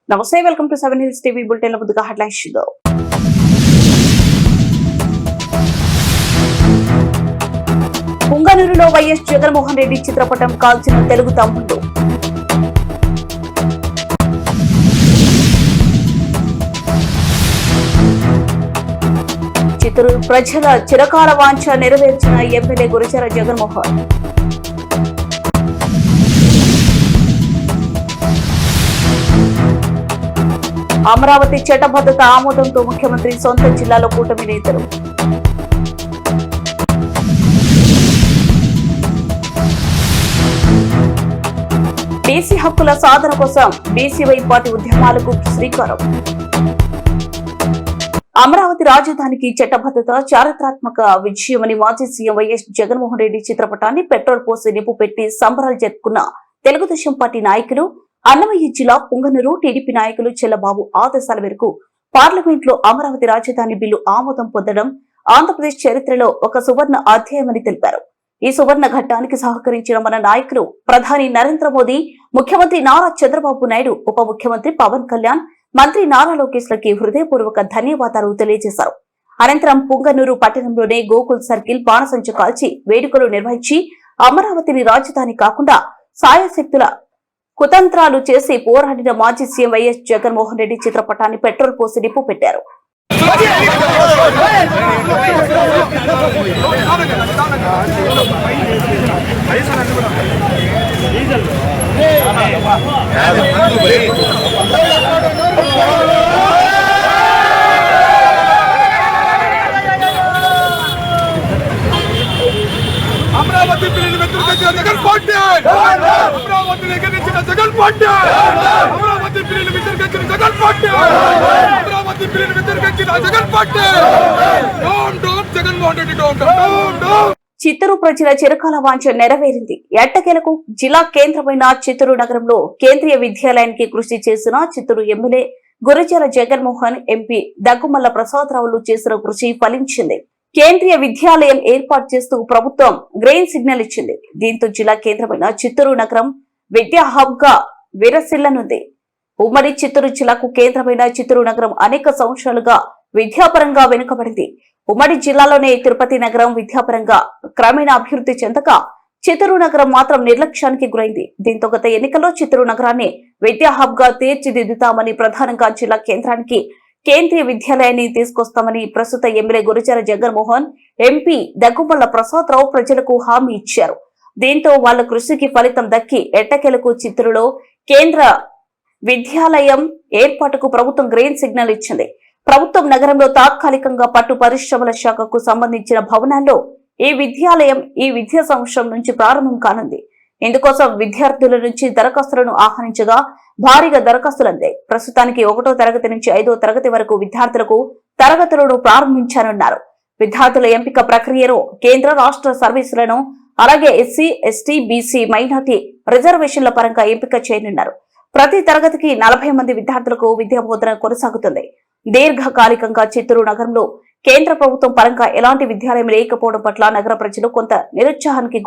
నమస్తే, welcome to 7 Hills TV bulletin. ముందుగా headlines చూద్దాం. పుంగనూరులో వైఎస్ జగన్మోహన్ రెడ్డి చిత్రపటం కాల్చిన తెలుగు తమ్ముళ్ళు. చిత్తూరు ప్రజల చిరకాల వాంఛ నెరవేర్చిన ఎమ్మెల్యే గురజాల జగన్మోహన్. అమరావతి చట్టబద్ధత ఆమోదంతో ముఖ్యమంత్రి సొంత జిల్లాలో కూటమి నేతలు. బీసీ హక్కుల సాధన కోసం బీసీవై పార్టీ ఉద్యమాలకు శ్రీకారం. అమరావతి రాజధానికి చట్టబద్ధత చారిత్రాత్మక విజయమని మాజీ సీఎం వైఎస్ జగన్మోహన్ రెడ్డి చిత్రపటాన్ని పెట్రోల్ పోసి నిప్పు పెట్టి సంబరాలు జరుపుకున్న తెలుగుదేశం పార్టీ నాయకులు. అన్నమయ్య జిల్లా పుంగనూరు టీడీపీ నాయకులు చెల్లబాబు ఆదేశాల మేరకు పార్లమెంట్ లో అమరావతి రాజధాని బిల్లు ఆమోదం పొందడం ఆంధ్రప్రదేశ్ చరిత్రలో ఒక సువర్ణ అధ్యాయమని తెలిపారు. ఈ సువర్ణ ఘట్టానికి సహకరించిన మన నాయకులు ప్రధాని నరేంద్ర మోదీ, ముఖ్యమంత్రి నారా చంద్రబాబు నాయుడు, ఉప ముఖ్యమంత్రి పవన్ కళ్యాణ్, మంత్రి నారా లోకేష్ లకి హృదయపూర్వక ధన్యవాదాలు తెలియజేశారు. అనంతరం పుంగనూరు పట్టణంలోనే గోకుల్ సర్కిల్ బాణసంచ కాల్చి వేడుకలు నిర్వహించి అమరావతిని రాజధాని కాకుండా సాయశక్తుల కుతంత్రాలు చేసి పోరాడిన మాజీ సీఎం వైఎస్ జగన్మోహన్ రెడ్డి చిత్రపటాన్ని పెట్రోల్ పోసి నిప్పు పెట్టారు. అమరావతి బిల్లును వ్యతిరేకించిన జగన్ పార్టీ, అమరావతి వ్యతిరేకించిన జగన్ పార్టీ, అమరావతి బిల్లును వ్యతిరేకించిన జగన్ పార్టీ, అమరావతి బిల్లును వ్యతిరేకించిన Jagan party. Down down Jaganmohan Reddy, down down down. Chittoor ప్రజల చిరకాల వాంఛ నెరవేరింది. ఎట్టకేలకు జిల్లా కేంద్రమైన చిత్తూరు నగరంలో కేంద్రీయ విద్యాలయానికి కృషి చేసిన చిత్తూరు ఎమ్మెల్యే గురజాల జగన్మోహన్, ఎంపీ దగ్గుమల్ల ప్రసాదరావులు చేసిన కృషి ఫలించింది. కేంద్రీయ విద్యాలయం ఏర్పాటు చేస్తూ ప్రభుత్వం గ్రీన్ సిగ్నల్ ఇచ్చింది. దీంతో జిల్లా కేంద్రమైన చిత్తూరు నగరం విద్యా హబ్ గా విరసిల్లనుంది. ఉమ్మడి చిత్తూరు జిల్లాకు కేంద్రమైన చిత్తూరు నగరం అనేక సంవత్సరాలుగా విద్యాపరంగా వెనుకబడింది. ఉమ్మడి జిల్లాలోనే తిరుపతి నగరం విద్యాపరంగా క్రమేణా అభివృద్ధి చెందక చిత్తూరు నగరం మాత్రం నిర్లక్ష్యానికి గురైంది. దీంతో గత ఎన్నికల్లో చిత్తూరు నగరాన్ని విద్యా హబ్ గా తీర్చిదిద్దుతామని, ప్రధానంగా జిల్లా కేంద్రానికి కేంద్రీయ విద్యాలయాన్ని తీసుకొస్తామని ప్రస్తుత ఎమ్మెల్యే గురజాల జగన్మోహన్, ఎంపీ దగ్గుమల్ల ప్రసాదరావు ప్రజలకు హామీ ఇచ్చారు. దీంతో వాళ్ల కృషికి ఫలితం దక్కి ఎట్టకేలకు చిత్తూరులో కేంద్ర విద్యాలయం ఏర్పాటుకు ప్రభుత్వం గ్రీన్ సిగ్నల్ ఇచ్చింది. ప్రభుత్వం నగరంలో తాత్కాలికంగా పట్టు పరిశ్రమల శాఖకు సంబంధించిన భవనాల్లో ఈ విద్యాలయం ఈ విద్యా సంవత్సరం నుంచి ప్రారంభం కానుంది. ఇందుకోసం విద్యార్థుల నుంచి దరఖాస్తులను ఆహ్వానించగా భారీగా దరఖాస్తులు అందాయి. ప్రస్తుతానికి 1వ తరగతి నుంచి 5వ తరగతి వరకు విద్యార్థులకు తరగతులను ప్రారంభించారన్నారు. విద్యార్థుల ఎంపిక ప్రక్రియను కేంద్ర రాష్ట్ర సర్వీసులను, అలాగే ఎస్సీ, ఎస్టీ, బీసీ, మైనార్టీ రిజర్వేషన్ల పరంగా ఎంపిక చేయనున్నారు. ప్రతి తరగతికి 40 మంది విద్యార్థులకు విద్యా బోధన కొనసాగుతుంది. దీర్ఘకాలికంగా చిత్తూరు నగరంలో కేంద్ర ప్రభుత్వం పరంగా ఎలాంటి విద్యాలయం లేకపోవడం పట్ల నగర ప్రజలు కొంత నిరుత్సాహానికి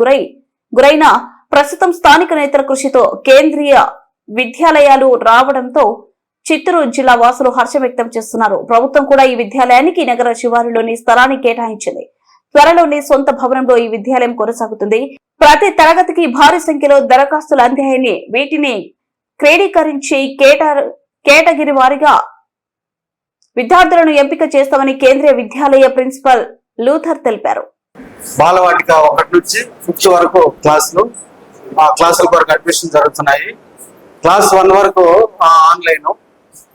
గురైన ప్రస్తుతం స్థానిక నేతల కృషితో కేంద్రీయ విద్యాలయాలు రావడంతో చిత్తూరు జిల్లా వాసులు హర్షం వ్యక్తం చేస్తున్నారు. ప్రభుత్వం కూడా ఈ విద్యాలయానికి నగర శివారులోని స్థలాన్ని కేటాయించింది. త్వరలోని సొంత భవనంలో ఈ విద్యాలయం కొనసాగుతుంది. ప్రతి తరగతికి భారీ సంఖ్యలో దరఖాస్తులు అందాయని, వీటిని క్రోడీకరించి కేటగిరీ వారీగా విద్యార్థులను ఎంపిక చేస్తామని కేంద్రీయ విద్యాలయ ప్రిన్సిపల్ లూథర్ తెలిపారు. బాలవాటిక 1 నుంచి 5th వరకు క్లాసుల వరకు అడ్మిషన్ జరుగుతున్నాయి. క్లాస్ 1 వరకు ఆన్లైన్,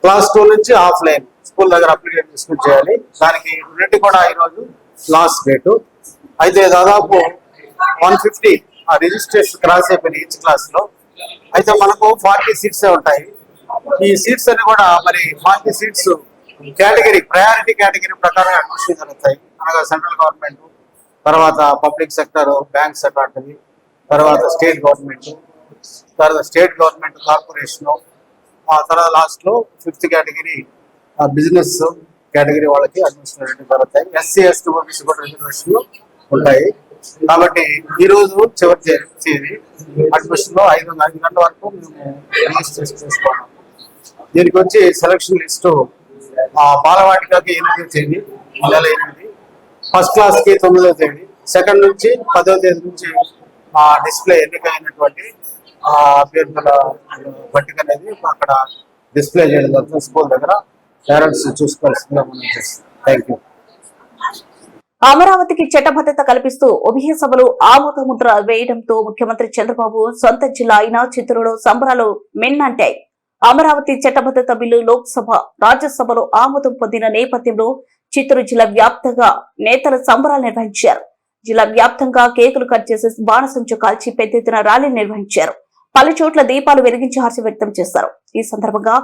క్లాస్ 2 నుంచి ఆఫ్లైన్ స్కూల్ దగ్గర అప్లికేషన్ తీసుకుని చేయాలి. దానికి రెండింటి కూడా ఈరోజు లాస్ట్ డేటు. అయితే దాదాపు 150 రిజిస్ట్రేషన్ క్రాస్ అయిపోయినాయి ఈచ్ క్లాస్ లో. అయితే మనకు 40 సీట్స్ ఉంటాయి. ఈ సీట్స్ అన్ని కూడా మరి 40 సీట్స్ కేటగిరీ, ప్రయారిటీ కేటగిరీ ప్రకారం అడ్మిషన్ జరుగుతాయి. అనగా సెంట్రల్ గవర్నమెంట్, తర్వాత పబ్లిక్ సెక్టర్, బ్యాంక్ సెక్టర్, తర్వాత స్టేట్ గవర్నమెంట్, తర్వాత స్టేట్ గవర్నమెంట్ కార్పొరేషన్, ఆ తర్వాత లాస్ట్ లో 5th కేటగిరీ బిజినెస్ కేటగిరీ వాళ్ళకి అడ్మిషన్ జరుగుతాయి. ఎస్సీ, ఎస్టీ, ఓబీసీ కూడా రిజర్వేషన్లు ఉంటాయి. కాబట్టి ఈ రోజు చివరి తేదీ అడ్మిషన్ లో 5 గంటల వరకు మేము రిజిస్ట్రేషన్ చేసుకోవాలి. దీనికి వచ్చి సెలక్షన్ లిస్టు బాలవాటికకి 8వ తేదీ, నెల 8, ఫస్ట్ క్లాస్కి 9వ తేదీ, సెకండ్ నుంచి 10వ తేదీ నుంచి డిస్ప్లే ఎన్నికైనటువంటి అభ్యర్థుల పట్టిక అనేది అక్కడ డిస్ప్లే చేయడం జరుగుతుంది. స్కూల్ దగ్గర పేరెంట్స్ చూసుకోవాల్సిందిగా మనం చేస్తాం. Thank you. అమరావతికి చట్టబద్ధత కల్పిస్తూ ఉభయ సభలు ఆమోద ముద్ర వేయడంతో ముఖ్యమంత్రి చంద్రబాబు సొంత జిల్లా అయిన చిత్తూరులో సంబరాలు మిన్నంటాయి. అమరావతి చట్టబద్ధత బిల్లు లోక్సభ, రాజ్యసభలో ఆమోదం పొందిన నేపథ్యంలో చిత్తూరు జిల్లా వ్యాప్తంగా నేతలు సంబరాలు నిర్వహించారు. జిల్లా వ్యాప్తంగా కేకులు కట్ చేసి బాణసంచు కాల్చి పెద్ద ఎత్తున ర్యాలీలు నిర్వహించారు. పలు చోట్ల దీపాలు వెలిగించి హర్షం వ్యక్తం చేశారు. ఈ సందర్భంగా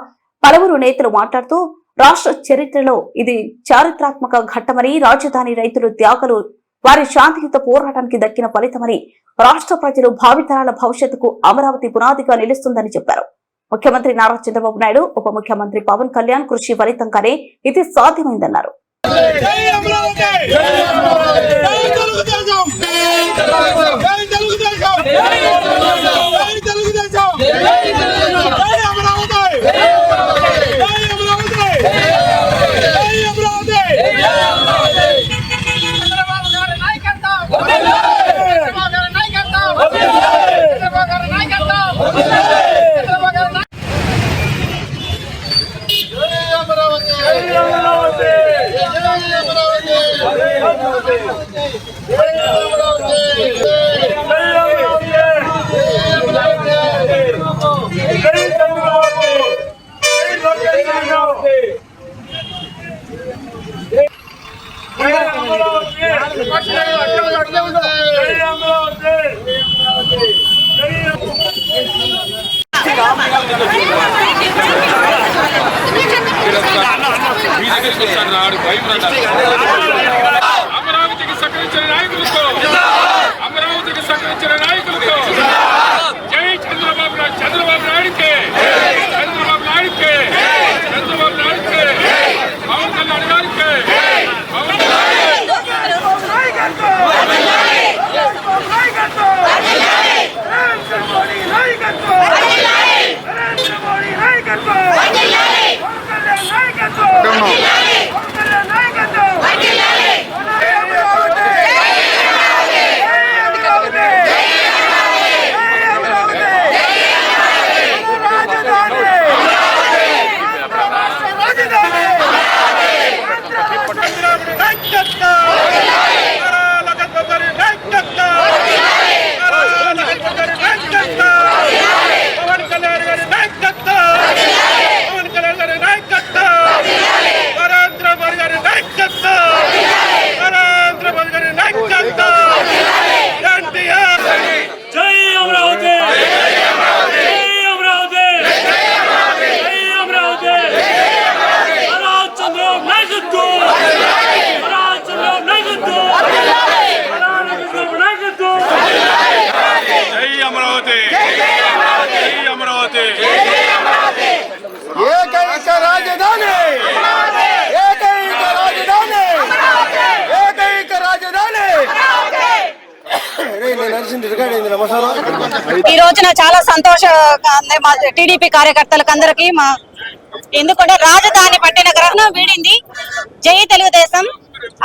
పలువురు నేతలు మాట్లాడుతూ రాష్ట్ర చరిత్రలో ఇది చారిత్రాత్మక ఘట్టమని, రాజధాని రైతులు త్యాగాలు వారి శాంతియుత పోరాటానికి దక్కిన ఫలితమని, రాష్ట్ర ప్రజలు భావితరాల భవిష్యత్తుకు అమరావతి పునాదిగా నిలుస్తుందని చెప్పారు. ముఖ్యమంత్రి నారా చంద్రబాబు నాయుడు, ఉప ముఖ్యమంత్రి పవన్ కళ్యాణ్ కృషి ఫలితంగానే ఇది సాధ్యమైందన్నారు. అమరావతికి సహకరించిన నాయకులతో, అమరావతికి సహకరించిన నాయకులతో జై చంద్రబాబు నాయుడు. చంద్రబాబు నాయుడుకే, చంద్రబాబు నాయుడుకే, చంద్రబాబు నాయుడుకే, పవన్ కళ్యాణ్ గారికే, పవన్ ఈ రోజున చాలా సంతోషంగా ఉంది మా టీడీపీ కార్యకర్తలకు అందరికీ. ఎందుకంటే రాజధాని పట్టిన గ్రహణం వీడింది. జై తెలుగుదేశం.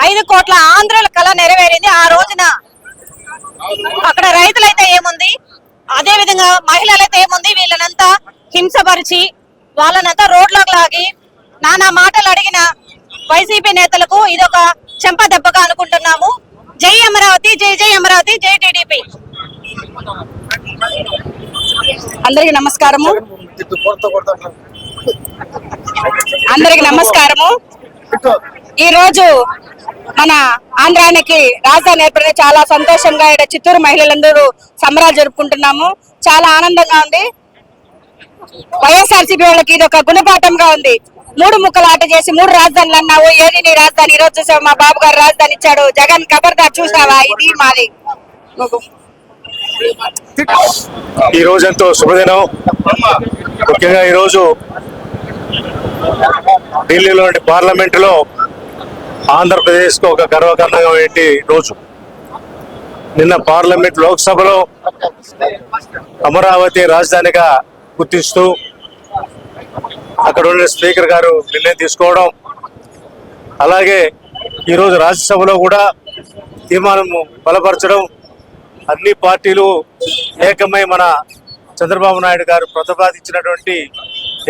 5 కోట్ల ఆంధ్రుల కళ నెరవేరింది. ఆ రోజున అక్కడ రైతులైతే ఏముంది, అదే విధంగా మహిళలైతే ఏముంది, వీళ్ళనంతా హింసపరిచి వాళ్ళనంతా రోడ్లోకి లాగి నానా మాటలు అడిగిన వైసీపీ నేతలకు ఇదొక చెంప దెబ్బగా అనుకుంటున్నాము. జై అమరావతి, జై జై అమరావతి, జై టీడీపీ. అందరికి నమస్కారము. ఈ రోజు మన ఆంధ్రానికి రాజధాని ఏర్పడిన చాలా సంతోషంగా ఇక్కడ చిత్తూరు మహిళలందరూ సంబరాలు జరుపుకుంటున్నాము. చాలా ఆనందంగా ఉంది. వైఎస్ఆర్సీపీ వాళ్ళకి ఇది ఒక గుణపాఠంగా ఉంది. 3 ముక్కలాట చేసి 3 రాజధానులు అన్నావు. ఏది నీ రాజధాని? ఈ రోజు చూసావు, మా బాబు గారు రాజధాని ఇచ్చాడు. జగన్ ఖబర్దార్, చూసావా? ఇది మాది. ఈ రోజు ఎంతో శుభదినం. ముఖ్యంగా ఈరోజు ఢిల్లీలోని పార్లమెంట్ లో ఆంధ్రప్రదేశ్ కు ఒక గర్వకారణమైన రోజు. నిన్న పార్లమెంట్ లోక్సభలో అమరావతి రాజధానిగా గుర్తిస్తూ అక్కడ ఉన్న స్పీకర్ గారు నిర్ణయం తీసుకోవడం, అలాగే ఈరోజు రాజ్యసభలో కూడా తీర్మానం బలపరచడం, అన్ని పార్టీలు ఏకమై మన చంద్రబాబు నాయుడు గారు ప్రతిపాదించినటువంటి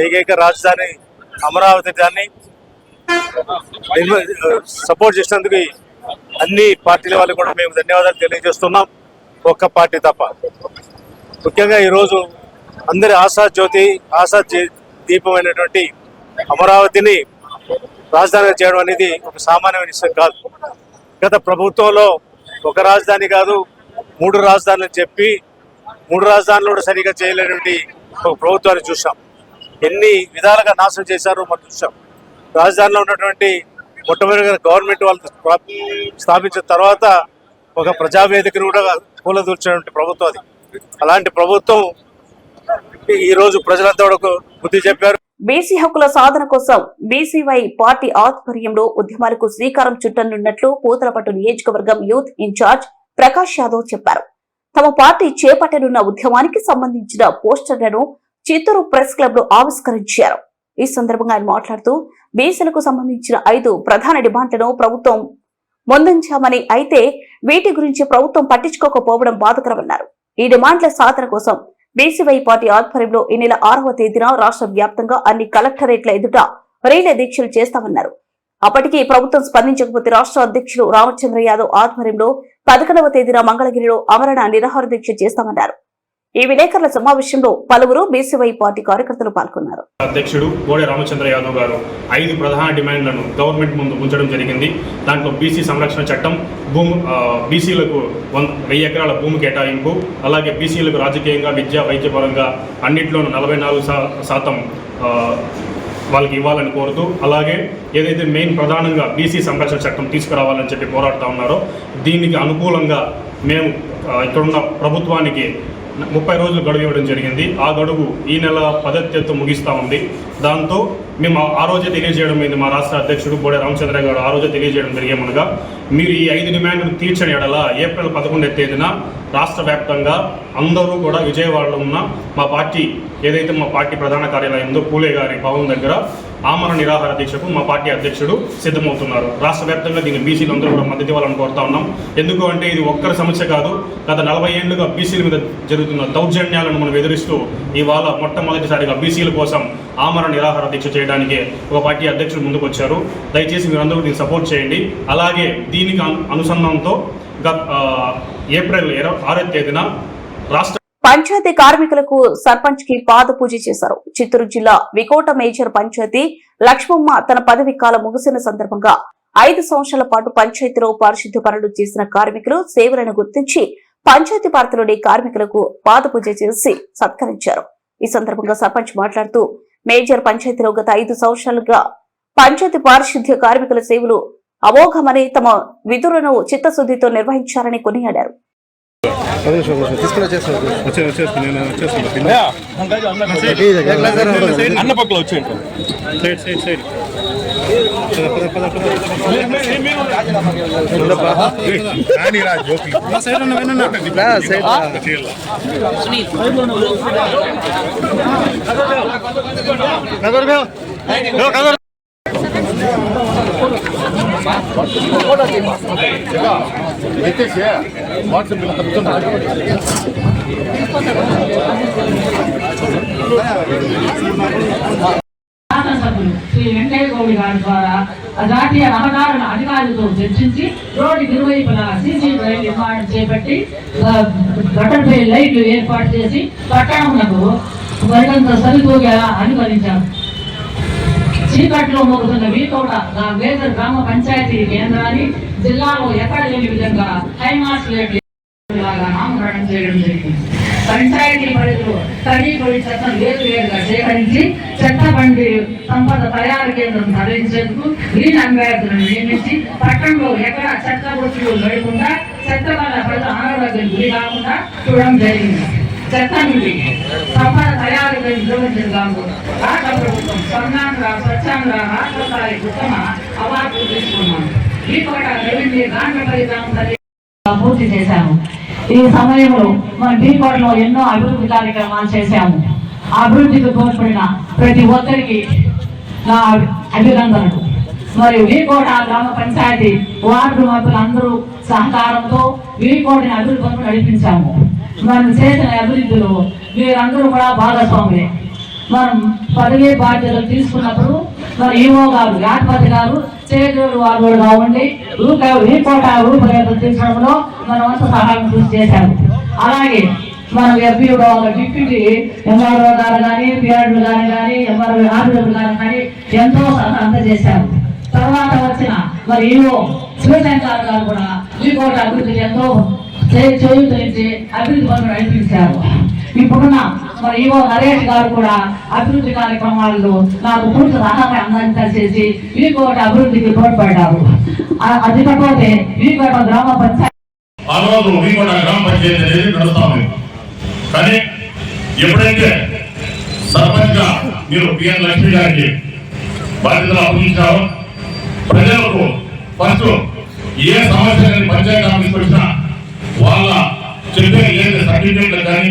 ఏకైక రాజధాని అమరావతి దాన్ని సపోర్ట్ చేసినందుకు అన్ని పార్టీల వాళ్ళకి కూడా మేము ధన్యవాదాలు తెలియజేస్తున్నాం, ఒక్క పార్టీ తప్ప. ముఖ్యంగా ఈరోజు అందరి ఆశా దీపమైనటువంటి అమరావతిని రాజధానిగా చేయడం అనేది ఒక సామాన్యమైన విషయం కాదు. గత ప్రభుత్వంలో ఒక రాజధాని కాదు 3 రాజధానులు చెప్పి 3 రాజధానులు కూడా సరిగా చేయలేనటువంటి ఒక ప్రభుత్వాన్ని చూసాం. ఎన్ని విధాలుగా నాశనం చేశారో మనం చూసాం. రాజధానిలో ఉన్నటువంటి మొట్టమొదటిగా గవర్నమెంట్ వాళ్ళు స్థాపించిన తర్వాత ఒక ప్రజావేదికను కూడా కూలదూర్చినటువంటి ప్రభుత్వం అది. అలాంటి ప్రభుత్వం ఈరోజు ప్రజలంతా కూడా బుద్ధి చెప్పారు. బీసీ హక్కుల సాధన కోసం బీసీవై పార్టీ ఆధ్వర్యంలో ఉద్యమాలకు శ్రీకారం చుట్టనున్నట్లు పూతలపట్టు నియోజకవర్గం యూత్ ఇన్ఛార్జ్ ప్రకాష్ యాదవ్ చెప్పారు. తమ పార్టీ చేపట్టనున్న ఉద్యమానికి సంబంధించిన పోస్టర్లను చిత్తూరు ప్రెస్ క్లబ్ లో ఆవిష్కరించారు. ఈ సందర్భంగా ఆయన మాట్లాడుతూ బీసీలకు సంబంధించిన 5 ప్రధాన డిమాండ్లను ప్రభుత్వం ముందుంచామని, అయితే వీటి గురించి ప్రభుత్వం పట్టించుకోకపోవడం బాధాకరమన్నారు. ఈ డిమాండ్ల సాధన కోసం బీసీవై పార్టీ ఆధ్వర్యంలో ఈ నెల 6వ తేదీన రాష్ట్ర వ్యాప్తంగా అన్ని కలెక్టరేట్ల ఎదుట రీలే దీక్షలు చేస్తామన్నారు. అప్పటికీ ప్రభుత్వం స్పందించకపోతే రాష్ట్ర అధ్యక్షులు రామచంద్ర యాదవ్ ఆధ్వర్యంలో 11వ తేదీన మంగళగిరిలో ఆమరణ నిరాహార దీక్ష చేస్తామన్నారు. ఈ విలేకరుల సమావేశంలో పలువురు బీసీవై పార్టీ కార్యకర్తలు పాల్గొన్నారు. అధ్యక్షుడు బోడే రామచంద్ర యాదవ్ గారు 5 ప్రధాన డిమాండ్లను గవర్నమెంట్ ముందు ఉంచడం జరిగింది. దాంట్లో బీసీ సంరక్షణ చట్టం, బీసీలకు 1000 ఎకరాల భూమి కేటాయింపు, అలాగే బీసీలకు రాజకీయంగా, విద్యా, వైద్యపరంగా అన్నింటిలోనూ 44% వాళ్ళకి ఇవ్వాలని కోరుతూ, అలాగే ఏదైతే మెయిన్ ప్రధానంగా బీసీ సంరక్షణ చట్టం తీసుకురావాలని చెప్పి పోరాడుతూ ఉన్నారో దీనికి అనుకూలంగా మేము ఇక్కడున్న ప్రభుత్వానికి 30 రోజులు గడువు ఇవ్వడం జరిగింది. ఆ గడువు ఈ నెల 10వ తేదీతో ముగిస్తూ ఉంది. దాంతో మేము ఆ రోజే తెలియజేయడం అయింది. మా రాష్ట్ర అధ్యక్షుడు బోడే రామచంద్ర గారు ఆ రోజే తెలియజేయడం జరిగేమనగా, మీరు ఈ 5 డిమాండ్లు తీర్చని ఎడల ఏప్రిల్ 11వ తేదీన రాష్ట్ర వ్యాప్తంగా అందరూ కూడా విజయవాడలో ఉన్న మా పార్టీ ఏదైతే మా పార్టీ ప్రధాన కార్యాలయం ఉందో పూలే గారి భవన్ దగ్గర ఆమరణ నిరాహార దీక్షకు మా పార్టీ అధ్యక్షుడు సిద్ధమవుతున్నారు. రాష్ట్ర వ్యాప్తంగా దీన్ని బీసీలు అందరూ కూడా మద్దతు ఇవ్వాలని కోరుతా ఉన్నాం. ఎందుకు అంటే ఇది ఒక్కరి సమస్య కాదు. గత 40 ఏళ్లుగా బీసీల మీద జరుగుతున్న దౌర్జన్యాలను మనం ఎదురిస్తూ ఇవాళ మొట్టమొదటిసారిగా బీసీల కోసం ఆమరణ నిరాహార దీక్ష చేయడానికి ఒక పార్టీ అధ్యక్షుడు ముందుకు వచ్చారు. దయచేసి మీరందరూ దీన్ని సపోర్ట్ చేయండి. అలాగే దీనికి అనుసంధానంతో ఏప్రిల్ 6వ తేదీన రాష్ట్ర పంచాయతీ కార్మికులకు సర్పంచ్ కి పాద పూజ చేశారు. చిత్తూరు జిల్లా వికోట మేజర్ పంచాయతీ లక్ష్మమ్మ తన పదవి కాలం ముగిసిన సందర్భంగా 5 సంవత్సరాల పాటు పంచాయతీలో పారిశుద్ధ్య పనులు చేసిన కార్మికులు సేవలను గుర్తించి పంచాయతీ పార్టీలోని కార్మికులకు పాద పూజ చేసి సత్కరించారు. ఈ సందర్భంగా సర్పంచ్ మాట్లాడుతూ మేజర్ పంచాయతీలో గత 5 సంవత్సరాలుగా పంచాయతీ పారిశుద్ధ్య కార్మికుల సేవలు అమోఘమని, తమ విధులను చిత్తశుద్ధితో నిర్వహించారని కొనియాడారు. అన్న పక్కన వచ్చేయండి. శ్రీ వెంకయ్య గౌడి గారి ద్వారా జాతీయ రహదారుల అధికారులతో చర్చించి రోడ్డు ఇరువైపులా సీసీ డ్రైవ్ నిర్మాణం చేపట్టి బటర్ఫ్లై లైట్లు ఏర్పాటు చేసి పట్టణంలో మరింత సరితూగేలా అనుకరించారు. చీకట్లో మోగుతున్న వీకోట వేదర్ గ్రామ పంచాయతీ కేంద్రాన్ని జిల్లాలో ఎక్కడ లేని విధంగా హైమార్క్స్ లాగా నామకరణం చేయడం జరిగింది. పంచాయతీ పరిధిలో తడి పొడి చెత్తను వేరువేరుగా సేకరించి చెత్త బండి సంపద తయారు కేంద్రం తరలించేందుకు గ్రీన్ అంబేద్కర్ను నియమించి పట్టణంలో ఎక్కడ చెత్త బొచ్చులు లేకుండా చెత్త వల్ల ప్రజల అనారోగ్యం గురి కాకుండా చూడడం జరిగింది. చెత్త నుండి సంపద తయారీపై నిర్వహించడానికి రాష్ట్ర ప్రభుత్వం స్వర్ణాంధ్ర స్వచ్ఛాంధ్ర రాష్ట్ర స్థాయి ఉత్తమ అవార్డులు తీసుకున్నాము. ఈ కోట రెవెన్యూ గ్రామ పరిపాలన పూర్తి చేశాము. ఈ సమయంలో మన బీకోటలో ఎన్నో అభివృద్ధి కార్యక్రమాలు చేశాము. అభివృద్ధికి తోడ్పడిన ప్రతి ఒక్కరికి నా అభినందనలు. మరియు వీకోట గ్రామ పంచాయతీ వార్డు మంత్రులందరూ సహకారంతో వీకోటని అభివృద్ధి పనులు నడిపించాము. మనం చేసిన అభివృద్ధిలో మీరందరూ కూడా భాగస్వాములే. మనం పదవి బాధ్యతలు తీసుకున్నప్పుడు మరి ఈఓ గారు యాత్పతి గారు చేదోడు వారుగా ఉండి వీకోట రూపురేఖలు తీర్చడంలో మనం అంత సహాయం కృషి చేశాము. అలాగే మనం ఎఫ్ఈఓ డిప్యూటీ ఎంఆర్ఓ గారు కానీ పిఆర్ఓ గారు కానీ ఎంఆర్ఓ ఆర్డీఓ గారు కానీ ఎంతో సహాయం అందజేశారు. తర్వాత వచ్చిన మరి ఈఓ శివశంకర్ గారు కూడా వీకోట అభివృద్ధికి ఎంతో చేయూతనిచ్చి అభివృద్ధి పనులు నడిపించారు. ఇప్పుడున్న మరి ఈవో నరేష్ గారు కూడా అభివృద్ధి కార్యక్రమాల్లో నాకు పూర్తి సహాయం అందించేసి వీకోట అభివృద్ధికి తోడ్పడ్డారు. అది కాకపోతే వీకోట గ్రామ పంచాయతీ అనేది నడుస్తాము. కానీ ఎప్పుడైతే సర్పంచ్ గా మీరు పిఎన్ లక్ష్మి గారికి బాధ్యతలు అప్పగించారో ప్రజలకు ఫస్ట్ ఏ సమస్య పంచాయతీ ఆఫీస్కి వచ్చినా వాళ్ళ చెప్పే ఏదైతే సర్టిఫికేట్లు కానీ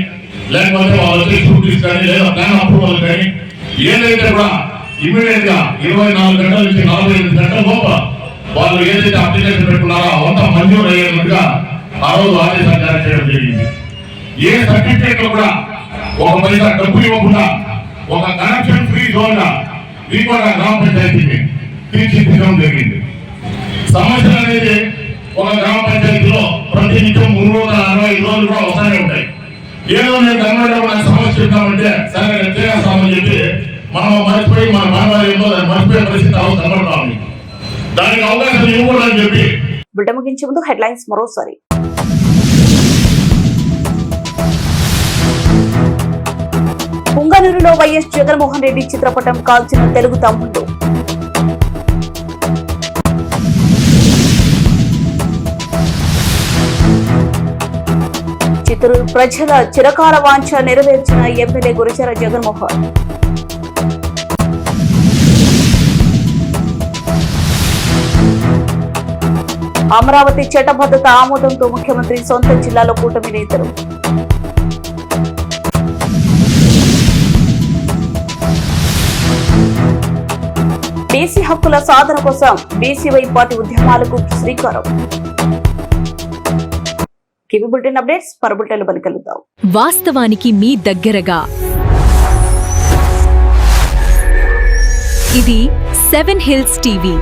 లేకపోతే వాళ్ళ వచ్చే షూటీస్ కానీ లేదా ప్లాన్ అప్రూవల్ కానీ ఏదైతే కూడా ఇమీడియట్ గా 24 గంటల నుంచి 48 గంటల లోపల వాళ్ళు ఏదైతే అప్లికేషన్ పెట్టుకున్నారో అవంతా మంజూరు అయ్యేట్టుగా ఆ రోజు ఆదేశాలు జారీ చేయడం జరిగింది. ఏ సర్టిఫికేట్ లో కూడా ఒక పైసా డబ్బు ఇవ్వకుండా ఒక కనెక్షన్ ఫ్రీ జోన్ గా వీకోట గ్రామ పంచాయతీని తీర్చిదిద్దడం జరిగింది. సమస్యలు అనేది ఒక గ్రామ పంచాయతీలో ప్రతి నిత్యం 365 రోజులు కూడా వస్తానే ఉంటాయి. ఏదో నేను కన్నడలో నాకు సమస్య చెప్తామంటే సరే చేస్తామని చెప్పి మనం మర్చిపోయి మన బాధ్యత దాన్ని మర్చిపోయే పరిస్థితి కనబడతాం. దానికి అవకాశం ఇవ్వకూడదని చెప్పి బిడ్డ ముగించే ముందు హెడ్లైన్స్ మరోసారి. పుంగనూరులో వైఎస్ జగన్మోహన్ రెడ్డి చిత్రపటం కాల్చిన తెలుగు తమ్ముళ్ళు. చిత్తూరు ప్రజల చిరకాల వాంఛ నెరవేర్చిన ఎమ్మెల్యే గురజాల జగన్మోహన్. అమరావతి చట్టబద్ధత ఆమోదంతో ముఖ్యమంత్రి సొంత జిల్లాలో కూటమి నేతలు. బీసీ హక్కుల సాధన కోసం బీసీవై పార్టీ ఉద్యమాలకు శ్రీకారం. కివి బులెటిన్ అప్డేట్స్ పరబులెటిన్లో కలుద్దాం. వాస్తవానికి మీ దగ్గరగా ఇది 7 హిల్స్ టీవీ.